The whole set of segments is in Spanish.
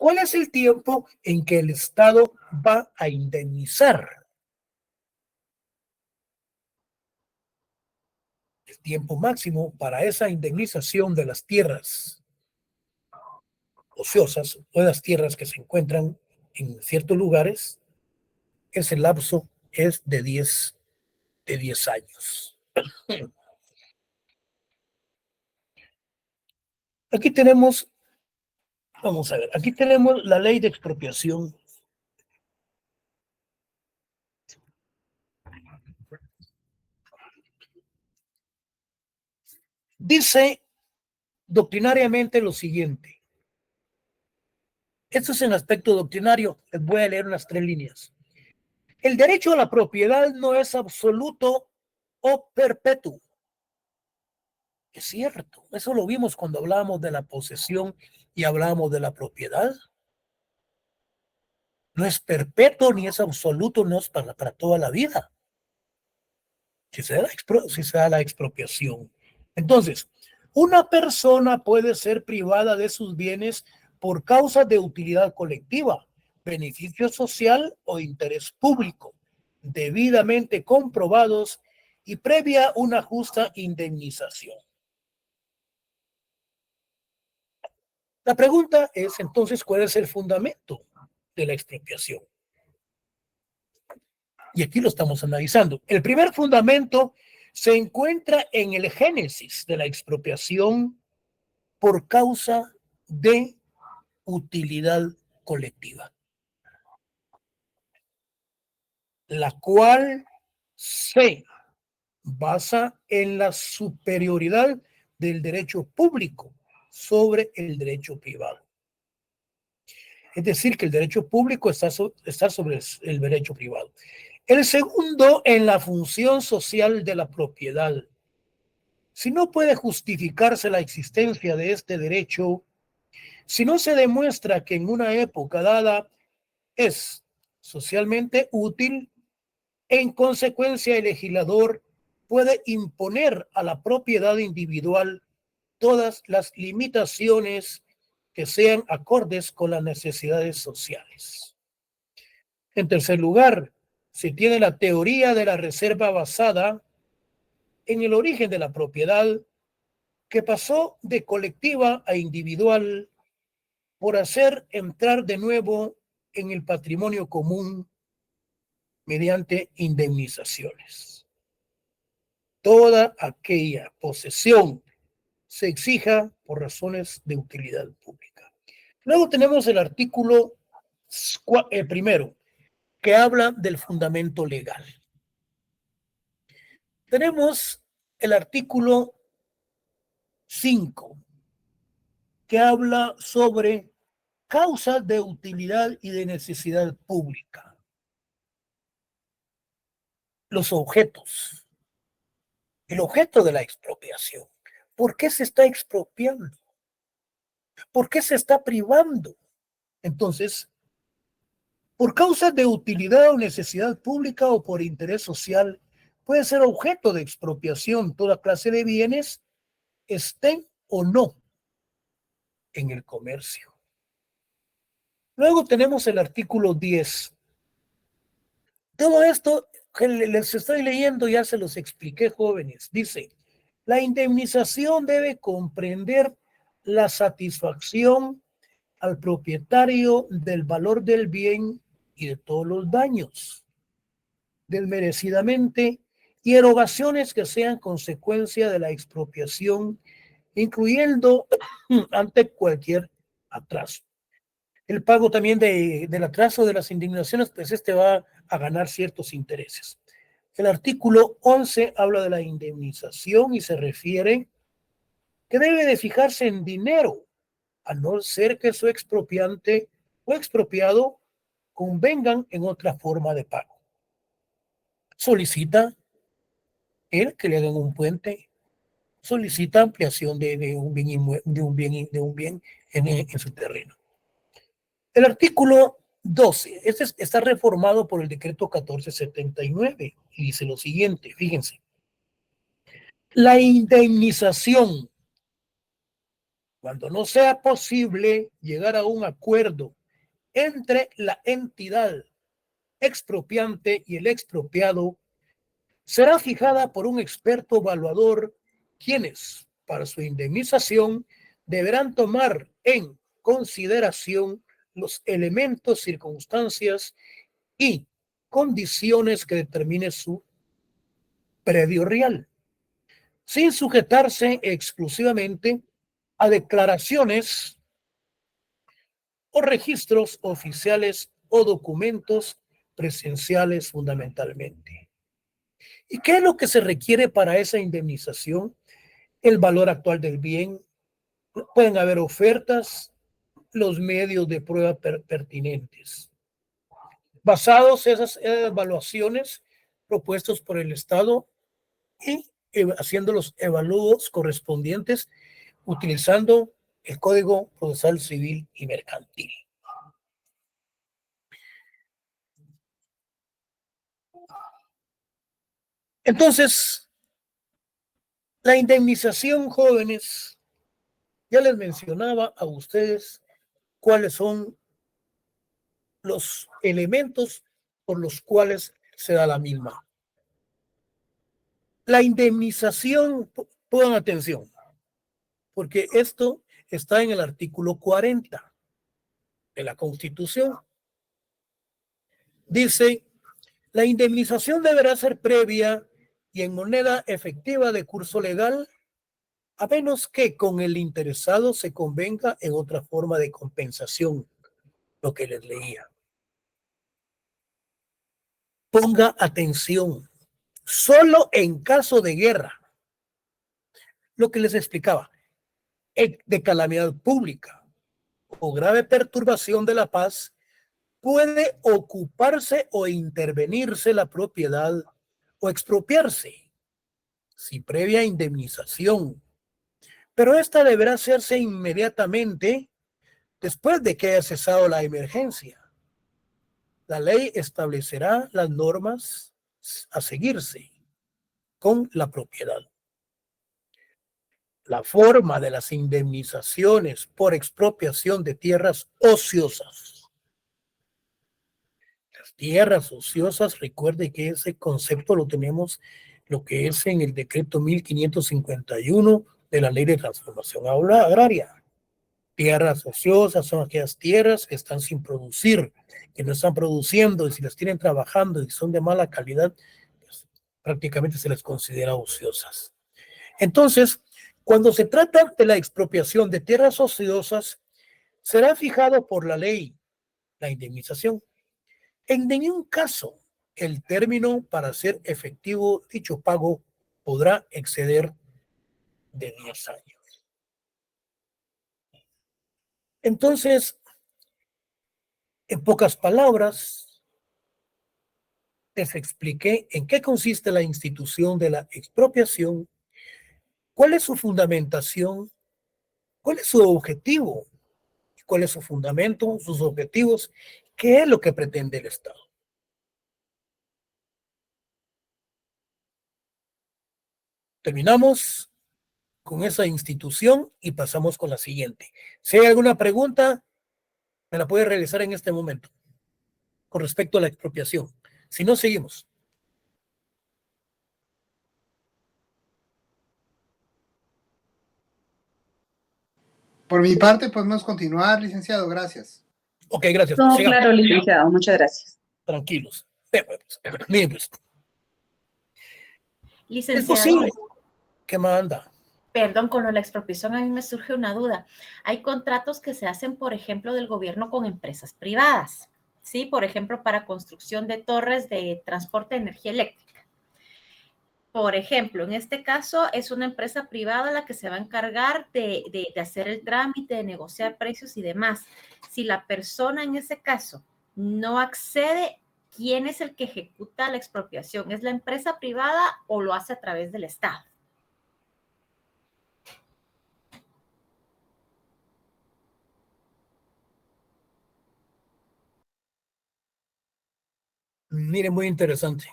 ¿cuál es el tiempo en que el Estado va a indemnizar? El tiempo máximo para esa indemnización de las tierras ociosas o de las tierras que se encuentran en ciertos lugares, ese lapso es de 10 años. Aquí tenemos, vamos a ver, aquí tenemos la ley de expropiación. Dice doctrinariamente lo siguiente. Esto es en aspecto doctrinario. Les voy a leer unas 3 líneas. El derecho a la propiedad no es absoluto o perpetuo. Es cierto. Eso lo vimos cuando hablábamos de la posesión y hablábamos de la propiedad. No es perpetuo ni es absoluto, no es para toda la vida. Si se da la expropiación. Entonces, una persona puede ser privada de sus bienes por causas de utilidad colectiva, beneficio social o interés público, debidamente comprobados y previa una justa indemnización. La pregunta es entonces, ¿cuál es el fundamento de la expropiación? Y aquí lo estamos analizando. El primer fundamento se encuentra en el génesis de la expropiación por causa de utilidad colectiva, la cual se basa en la superioridad del derecho público sobre el derecho privado. Es decir, que el derecho público está sobre el derecho privado. El segundo, en la función social de la propiedad. Si no puede justificarse la existencia de este derecho, si no se demuestra que en una época dada es socialmente útil, en consecuencia el legislador puede imponer a la propiedad individual todas las limitaciones que sean acordes con las necesidades sociales. En tercer lugar, se tiene la teoría de la reserva basada en el origen de la propiedad que pasó de colectiva a individual por hacer entrar de nuevo en el patrimonio común mediante indemnizaciones. Toda aquella posesión se exija por razones de utilidad pública. Luego tenemos el artículo primero, que habla del fundamento legal. Tenemos el artículo 5, que habla sobre causas de utilidad y de necesidad pública. Los objetos, el objeto de la expropiación. ¿Por qué se está expropiando? ¿Por qué se está privando? Entonces, por causas de utilidad o necesidad pública o por interés social, puede ser objeto de expropiación toda clase de bienes, estén o no en el comercio. Luego tenemos el artículo 10. Todo esto que les estoy leyendo ya se los expliqué, jóvenes. Dice, la indemnización debe comprender la satisfacción al propietario del valor del bien y de todos los daños desmerecidamente y erogaciones que sean consecuencia de la expropiación, incluyendo ante cualquier atraso. El pago también del atraso de las indemnizaciones, pues este va a ganar ciertos intereses. El artículo 11 habla de la indemnización y se refiere que debe de fijarse en dinero, a no ser que su expropiante o expropiado convengan en otra forma de pago. Solicita él que le hagan un puente, solicita ampliación de un bien en su terreno. El artículo 12, este está reformado por el decreto 1479 y dice lo siguiente, fíjense. La indemnización Cuando no sea posible llegar a un acuerdo entre la entidad expropiante y el expropiado, será fijada por un experto evaluador, quienes, para su indemnización, deberán tomar en consideración los elementos, circunstancias y condiciones que determine su predio real, sin sujetarse exclusivamente a declaraciones o registros oficiales o documentos presenciales fundamentalmente. ¿Y qué es lo que se requiere para esa indemnización? El valor actual del bien, pueden haber ofertas, los medios de prueba pertinentes. Basados en esas evaluaciones propuestos por el Estado y haciendo los evalúos correspondientes utilizando el Código Procesal Civil y Mercantil. Entonces, la indemnización, jóvenes, ya les mencionaba a ustedes cuáles son los elementos por los cuales se da la misma. La indemnización, pongan atención, porque esto está en el artículo 40 de la Constitución. Dice, la indemnización deberá ser previa y en moneda efectiva de curso legal, a menos que con el interesado se convenga en otra forma de compensación, lo que les leía. Ponga atención, solo en caso de guerra, lo que les explicaba, de calamidad pública o grave perturbación de la paz, puede ocuparse o intervenirse la propiedad o expropiarse, si previa indemnización. Pero esta deberá hacerse inmediatamente después de que haya cesado la emergencia. La ley establecerá las normas a seguirse con la propiedad. La forma de las indemnizaciones por expropiación de tierras ociosas. Las tierras ociosas, recuerde que ese concepto lo tenemos, lo que es en el decreto 1551 de la Ley de Transformación Agraria. Tierras ociosas son aquellas tierras que están sin producir, que no están produciendo, y si las tienen trabajando y son de mala calidad, pues, prácticamente se les considera ociosas. Entonces, cuando se trata de la expropiación de tierras ociosas, será fijado por la ley la indemnización. En ningún caso el término para hacer efectivo dicho pago podrá exceder de 10 años. Entonces, en pocas palabras, les expliqué en qué consiste la institución de la expropiación, cuál es su fundamentación, cuál es su objetivo, cuál es su fundamento, sus objetivos, qué es lo que pretende el Estado. Terminamos con esa institución y pasamos con la siguiente. Si hay alguna pregunta, me la puede realizar en este momento con respecto a la expropiación. Si no, seguimos. Por mi parte, podemos continuar, licenciado. Gracias. Ok, gracias. Todo Sigamos. claro, licenciado. Muchas gracias. Tranquilos. Bien, pues. Licenciado, Es posible. ¿Qué manda? perdón, con la expropiación a mí me surge una duda. Hay contratos que se hacen, por ejemplo, del gobierno con empresas privadas, ¿sí? Por ejemplo, para construcción de torres de transporte de energía eléctrica. Por ejemplo, en este caso es una empresa privada la que se va a encargar de hacer el trámite, de negociar precios y demás. Si la persona en ese caso no accede, ¿quién es el que ejecuta la expropiación? ¿Es la empresa privada o lo hace a través del Estado? Mire, muy interesante.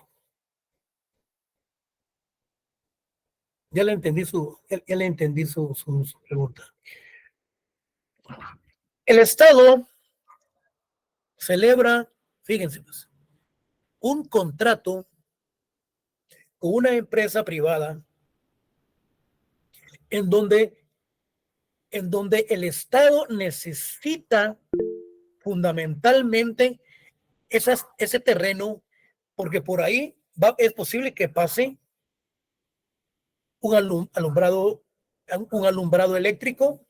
Ya le entendí su pregunta. El Estado celebra, fíjense, pues, un contrato con una empresa privada en donde, el Estado necesita fundamentalmente ese terreno, porque por ahí es posible que pase un alumbrado eléctrico,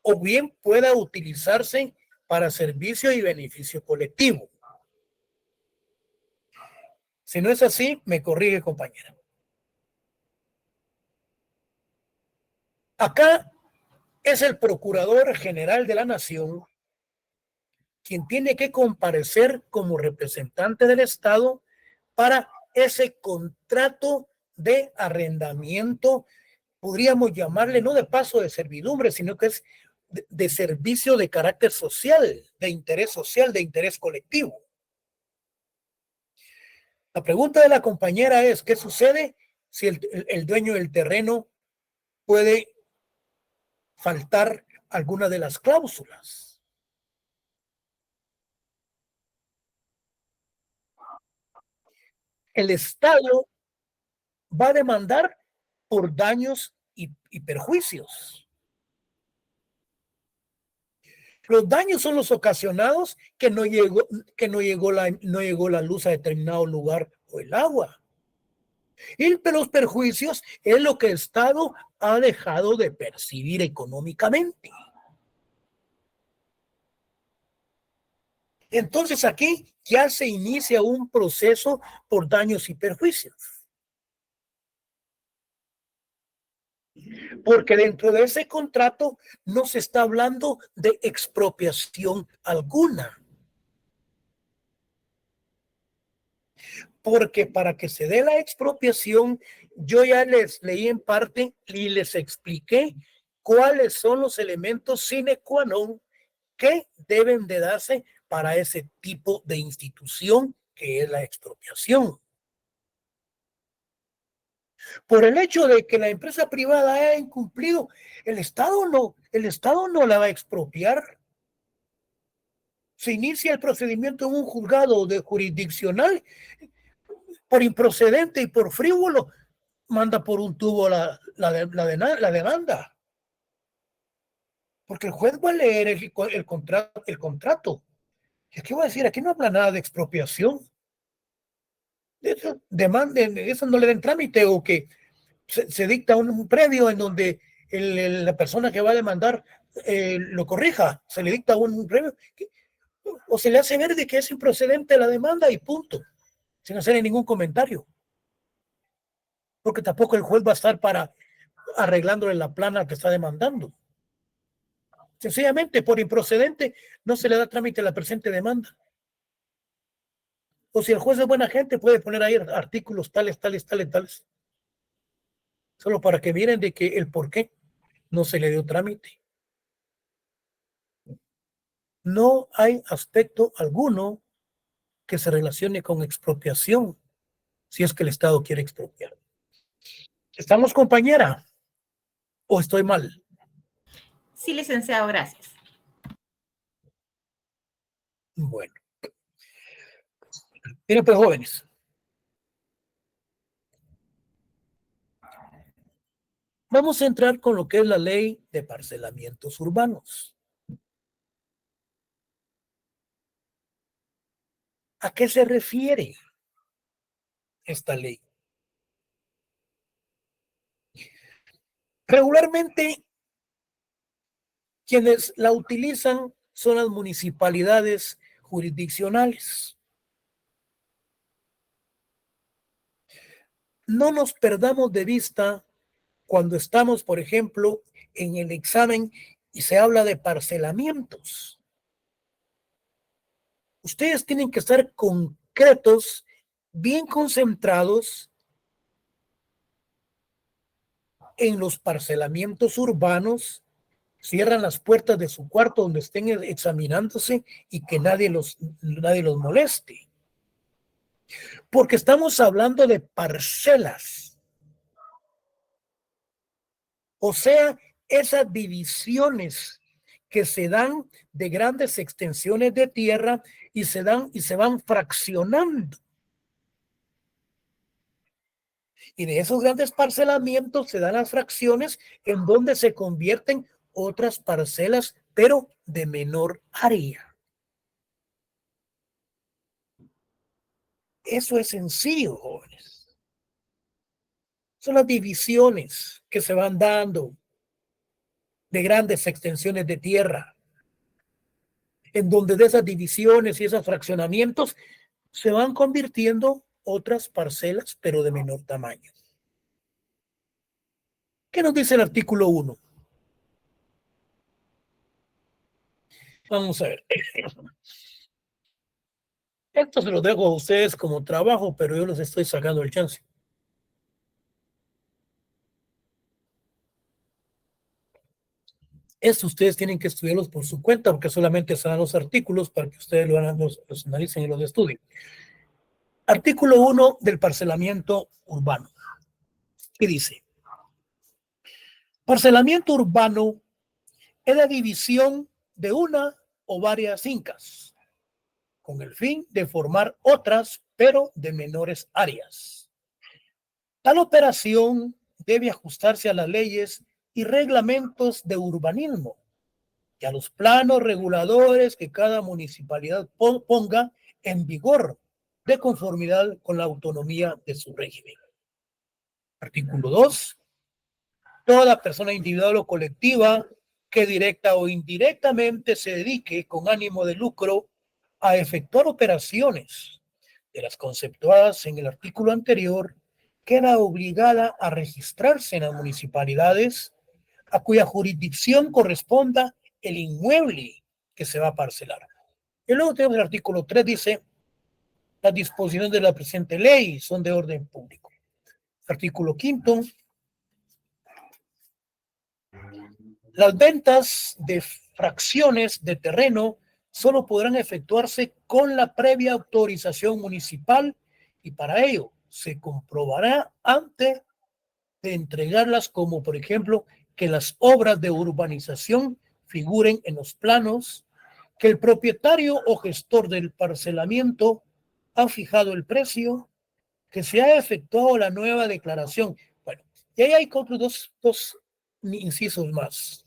o bien pueda utilizarse para servicio y beneficio colectivo. Si no es así, me corrige, compañera. Acá es el Procurador General de la Nación quien tiene que comparecer como representante del Estado para ese contrato de arrendamiento, podríamos llamarle no de paso de servidumbre, sino que es de servicio de carácter social, de interés colectivo. La pregunta de la compañera es, ¿qué sucede si el dueño del terreno puede faltar alguna de las cláusulas? El Estado va a demandar por daños y perjuicios. Los daños son los ocasionados que no llegó la luz a determinado lugar o el agua. Y los perjuicios es lo que el Estado ha dejado de percibir económicamente. Entonces aquí ya se inicia un proceso por daños y perjuicios. Porque dentro de ese contrato no se está hablando de expropiación alguna. Porque para que se dé la expropiación, yo ya les leí en parte y les expliqué cuáles son los elementos sine qua non que deben de darse para ese tipo de institución que es la expropiación. Por el hecho de que la empresa privada haya incumplido, el Estado no la va a expropiar. Se inicia el procedimiento en un juzgado jurisdiccional por improcedente y por frívolo, manda por un tubo la demanda. Porque el juez va a leer el contrato. Y aquí voy a decir, aquí no habla nada de expropiación. Eso no le den trámite, o que se dicta un previo en donde la persona que va a demandar lo corrija, se le dicta un previo, o se le hace ver de que es improcedente la demanda y punto, sin hacer ningún comentario. Porque tampoco el juez va a estar para arreglándole la plana que está demandando. Sencillamente, por improcedente, no se le da trámite a la presente demanda. O si el juez es buena gente, puede poner ahí artículos tales. Solo para que miren de que el por qué no se le dio trámite. No hay aspecto alguno que se relacione con expropiación, si es que el Estado quiere expropiar. ¿Estamos, compañera? ¿O estoy mal? Sí, licenciado, gracias. Bueno. Miren, pues, jóvenes. Vamos a entrar con lo que es la ley de parcelamientos urbanos. ¿A qué se refiere esta ley? Regularmente, quienes la utilizan son las municipalidades jurisdiccionales. No nos perdamos de vista cuando estamos, por ejemplo, en el examen y se habla de parcelamientos. Ustedes tienen que estar concretos, bien concentrados en los parcelamientos urbanos. Cierran las puertas de su cuarto donde estén examinándose y que nadie los moleste. Porque estamos hablando de parcelas. O sea, esas divisiones que se dan de grandes extensiones de tierra y se van fraccionando. Y de esos grandes parcelamientos se dan las fracciones en donde se convierten otras parcelas, pero de menor área. Eso es sencillo, jóvenes. Son las divisiones que se van dando de grandes extensiones de tierra, en donde de esas divisiones y esos fraccionamientos se van convirtiendo otras parcelas, pero de menor tamaño. ¿Qué nos dice el artículo 1? Vamos a ver. Esto se lo dejo a ustedes como trabajo, pero yo les estoy sacando el chance. Esto ustedes tienen que estudiarlos por su cuenta, porque solamente se dan los artículos para que ustedes los analicen y los estudien. Artículo 1 del parcelamiento urbano. ¿Qué dice? Parcelamiento urbano es la división de una o varias fincas, con el fin de formar otras, pero de menores áreas. Tal operación debe ajustarse a las leyes y reglamentos de urbanismo y a los planos reguladores que cada municipalidad ponga en vigor de conformidad con la autonomía de su régimen. Artículo 2. Toda persona individual o colectiva que directa o indirectamente se dedique con ánimo de lucro a efectuar operaciones de las conceptuadas en el artículo anterior queda obligada a registrarse en las municipalidades a cuya jurisdicción corresponda el inmueble que se va a parcelar. Y luego tenemos el artículo 3, dice, las disposiciones de la presente ley son de orden público. Artículo 5, las ventas de fracciones de terreno solo podrán efectuarse con la previa autorización municipal y para ello se comprobará antes de entregarlas, como por ejemplo que las obras de urbanización figuren en los planos, que el propietario o gestor del parcelamiento ha fijado el precio, que se ha efectuado la nueva declaración. Bueno, y ahí hay otros dos incisos más.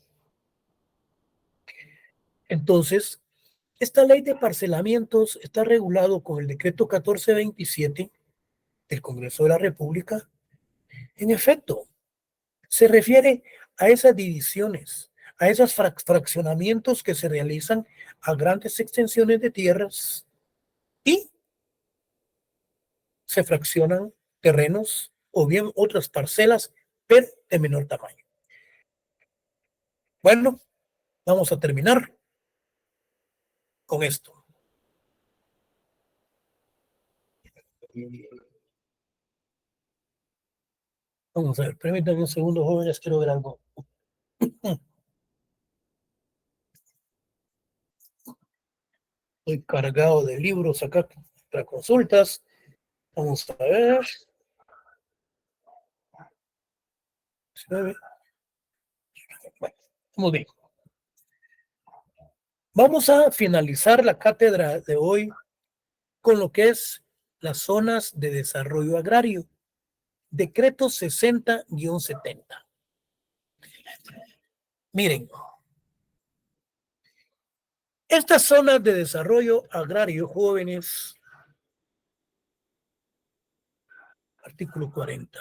Entonces, esta ley de parcelamientos está regulado con el decreto 1427 del Congreso de la República. En efecto, se refiere a esas divisiones, a esos fraccionamientos que se realizan a grandes extensiones de tierras y se fraccionan terrenos o bien otras parcelas, pero de menor tamaño. Bueno, vamos a terminar con esto. Vamos a ver, permítanme un segundo, jóvenes, quiero ver algo. Estoy cargado de libros acá para consultas. Vamos a ver. Bueno, muy bien. Vamos a finalizar la cátedra de hoy con lo que es las zonas de desarrollo agrario. Decreto 60-70. Miren, estas zonas de desarrollo agrario, jóvenes, artículo 40.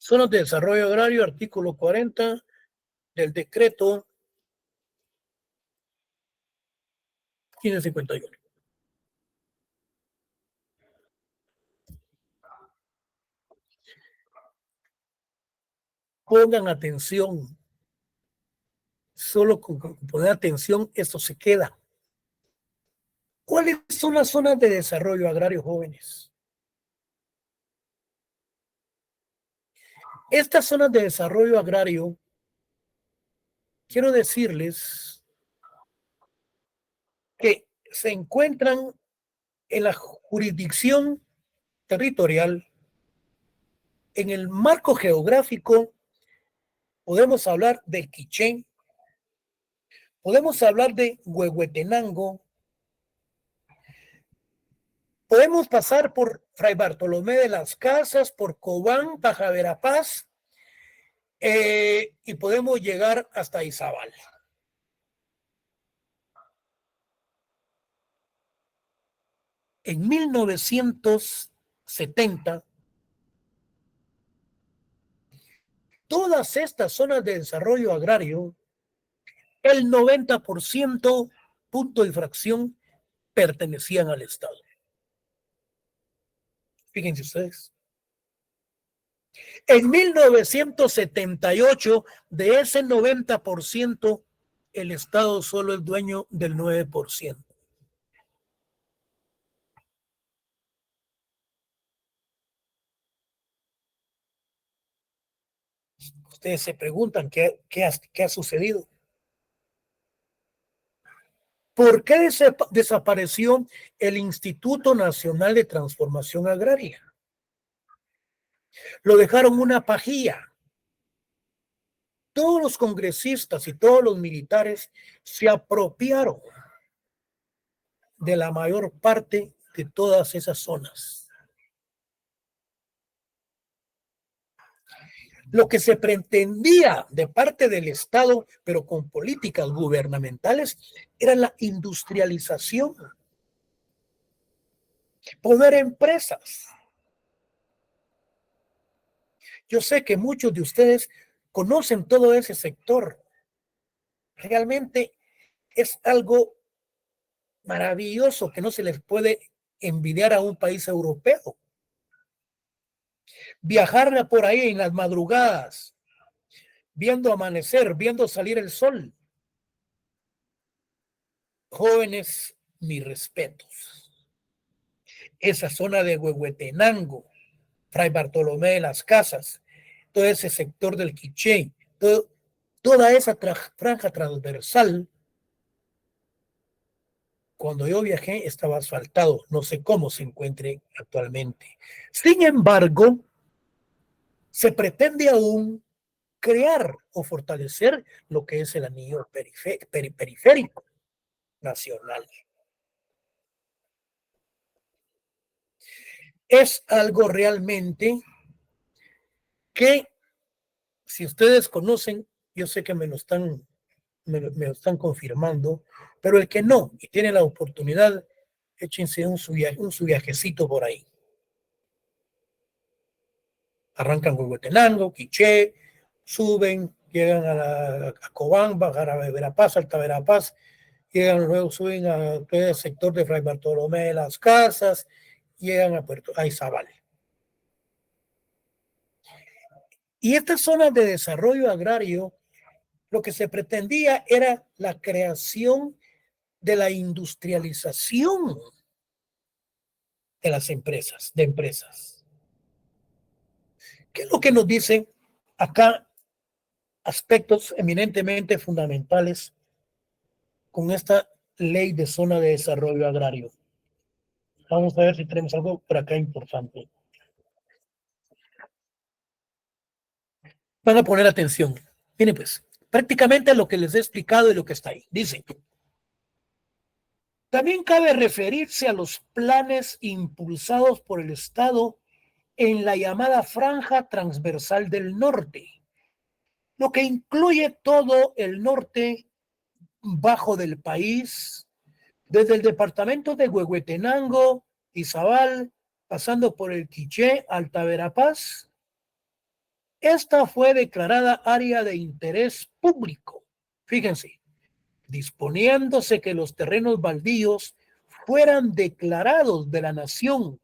Zonas de desarrollo agrario, artículo 40 del decreto 1551. Pongan atención. Solo con poner atención, esto se queda. ¿Cuáles son las zonas de desarrollo agrario, jóvenes? Estas zonas de desarrollo agrario, quiero decirles que se encuentran en la jurisdicción territorial, en el marco geográfico. Podemos hablar del Quiché, podemos hablar de Huehuetenango, podemos pasar por Fray Bartolomé de las Casas, por Cobán, Baja Verapaz, y podemos llegar hasta Izabal. En 1970, todas estas zonas de desarrollo agrario, el 90% punto y fracción pertenecían al Estado. Fíjense ustedes. En 1978, de ese 90%, el Estado solo es dueño del 9%. Ustedes se preguntan qué ha sucedido. ¿Por qué desapareció el Instituto Nacional de Transformación Agraria? Lo dejaron una pajilla. Todos los congresistas y todos los militares se apropiaron de la mayor parte de todas esas zonas. Lo que se pretendía de parte del Estado, pero con políticas gubernamentales, era la industrialización, poner empresas. Yo sé que muchos de ustedes conocen todo ese sector. Realmente es algo maravilloso que no se les puede envidiar a un país europeo. Viajar por ahí en las madrugadas, viendo amanecer, viendo salir el sol. Jóvenes, mis respetos. Esa zona de Huehuetenango, Fray Bartolomé de las Casas, todo ese sector del Quiché, toda esa franja transversal, cuando yo viajé estaba asfaltado. No sé cómo se encuentre actualmente. Sin embargo, se pretende aún crear o fortalecer lo que es el anillo periférico nacional. Es algo realmente que, si ustedes conocen, yo sé que me lo están confirmando, pero el que no y tiene la oportunidad, échense un su viajecito por ahí. Arrancan Huehuetenango, Quiché, suben, llegan a Cobán, bajan a Verapaz, Alta Verapaz, llegan luego, suben a todo el sector de Fray Bartolomé de las Casas, llegan a Izabal. Y estas zonas de desarrollo agrario, lo que se pretendía era la creación de la industrialización de las empresas, ¿Qué es lo que nos dicen acá aspectos eminentemente fundamentales con esta ley de zona de desarrollo agrario? Vamos a ver si tenemos algo por acá importante. Van a poner atención. Miren pues, prácticamente lo que les he explicado y lo que está ahí. Dice, también cabe referirse a los planes impulsados por el Estado en la llamada Franja Transversal del Norte, lo que incluye todo el norte bajo del país, desde el departamento de Huehuetenango, Izabal, pasando por el Quiché, Alta Verapaz. Esta fue declarada área de interés público. Fíjense, disponiéndose que los terrenos baldíos fueran declarados de la nación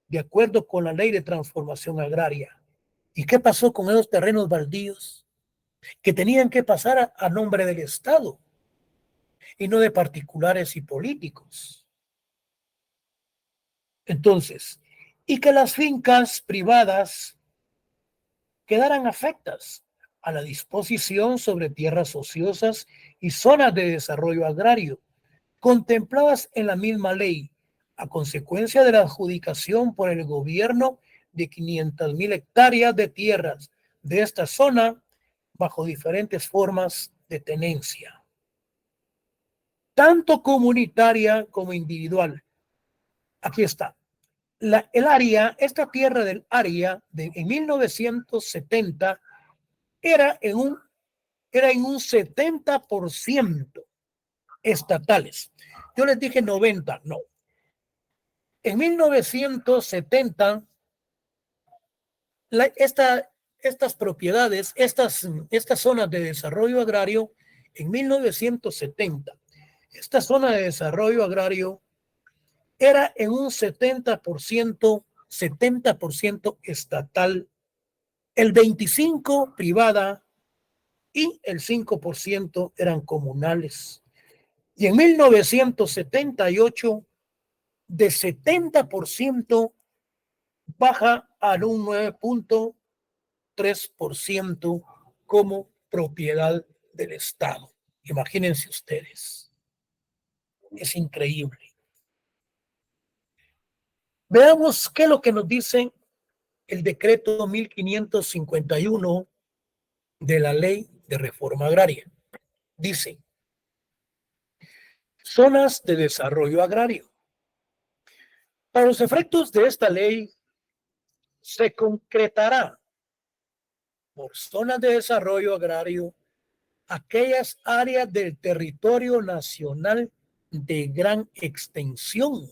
de acuerdo con la ley de transformación agraria. ¿Y qué pasó con esos terrenos baldíos? Que tenían que pasar a nombre del Estado y no de particulares y políticos. Entonces, y que las fincas privadas quedaran afectas a la disposición sobre tierras ociosas y zonas de desarrollo agrario, contempladas en la misma ley, a consecuencia de la adjudicación por el gobierno de 500,000 hectáreas de tierras de esta zona bajo diferentes formas de tenencia, tanto comunitaria como individual. Aquí está. Esta tierra del área en 1970 era en un 70% estatales. Yo les dije 90, no. En 1970, estas propiedades, estas zonas de desarrollo agrario, en 1970, esta zona de desarrollo agrario era en un 70% estatal, el 25% privada y el 5% eran comunales. Y en 1978, de 70% baja a un 9.3% como propiedad del Estado. Imagínense ustedes. Es increíble. Veamos qué es lo que nos dice el decreto 1551 de la Ley de Reforma Agraria. Dice: zonas de desarrollo agrario. Para los efectos de esta ley, se concretará por zonas de desarrollo agrario aquellas áreas del territorio nacional de gran extensión,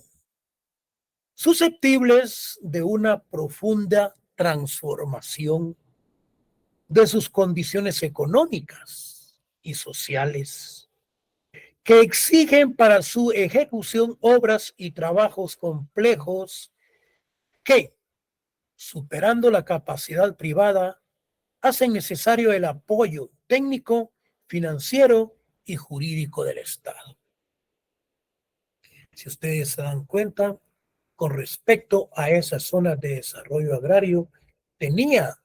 susceptibles de una profunda transformación de sus condiciones económicas y sociales, que exigen para su ejecución obras y trabajos complejos que, superando la capacidad privada, hacen necesario el apoyo técnico, financiero y jurídico del Estado. Si ustedes se dan cuenta, con respecto a esas zonas de desarrollo agrario, tenía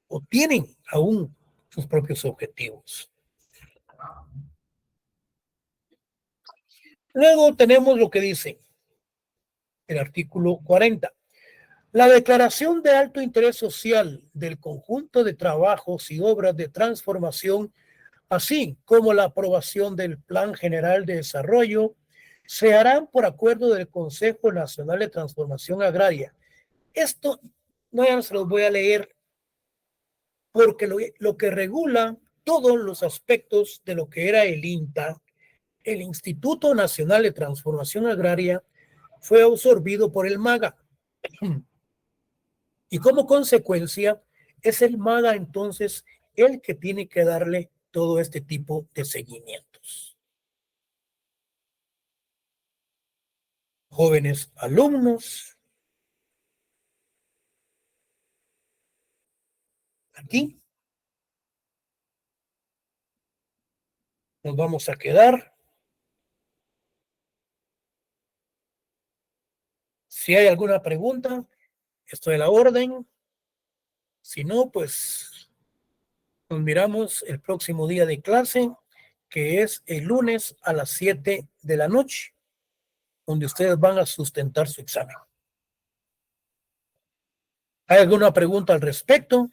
o tienen aún sus propios objetivos. Luego tenemos lo que dice el artículo 40. La declaración de alto interés social del conjunto de trabajos y obras de transformación, así como la aprobación del Plan General de Desarrollo, se harán por acuerdo del Consejo Nacional de Transformación Agraria. Esto no, ya no se los voy a leer, porque lo que regula todos los aspectos de lo que era el INTA, el Instituto Nacional de Transformación Agraria, fue absorbido por el MAGA. Y como consecuencia, es el MAGA entonces el que tiene que darle todo este tipo de seguimientos. Jóvenes alumnos, aquí nos vamos a quedar. Si hay alguna pregunta, estoy a la orden. Si no, pues nos miramos el próximo día de clase, que es el lunes a las 7 de la noche, donde ustedes van a sustentar su examen. ¿Hay alguna pregunta al respecto?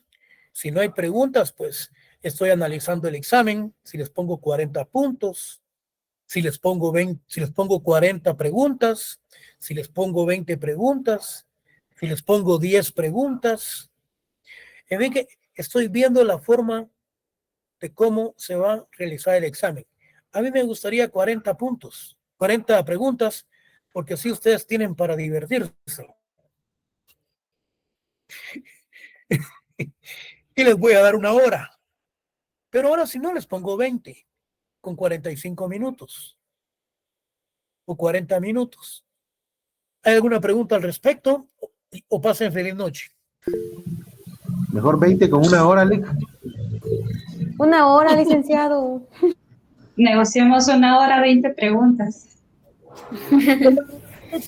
Si no hay preguntas, pues estoy analizando el examen. Si les pongo 40 puntos, si les pongo 40 preguntas, si les pongo 20 preguntas, si les pongo 10 preguntas. En fin, que estoy viendo la forma de cómo se va a realizar el examen. A mí me gustaría 40 puntos, 40 preguntas, porque así ustedes tienen para divertirse. Y les voy a dar 1 hora. Pero ahora si no, les pongo 20 con 45 minutos o 40 minutos. ¿Hay alguna pregunta al respecto? O pasen feliz noche. Mejor 20 con 1 hora, Lic. 1 hora, licenciado. Negociamos 1 hora, 20 preguntas.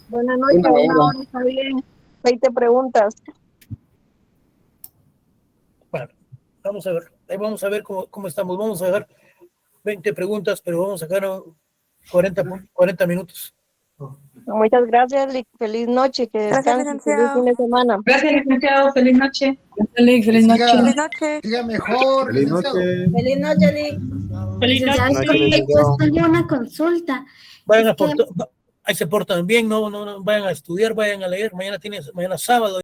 Buenas noches, 1 hora está bien. 20 preguntas. Bueno, Vamos a ver, ahí vamos a ver cómo estamos. Vamos a dejar 20 preguntas, pero vamos a sacar 40 minutos. Muchas gracias, Lic. Feliz noche, que descansen, feliz fin de semana. Gracias, licenciado. Feliz noche. Feliz noche. Feliz noche. Siga mejor, Feliz licenciado. noche. Feliz noche, Lic. Licenciado, tengo una consulta. Vayan Es que- ahí se portan bien, no vayan a estudiar, vayan a leer. Mañana sábado.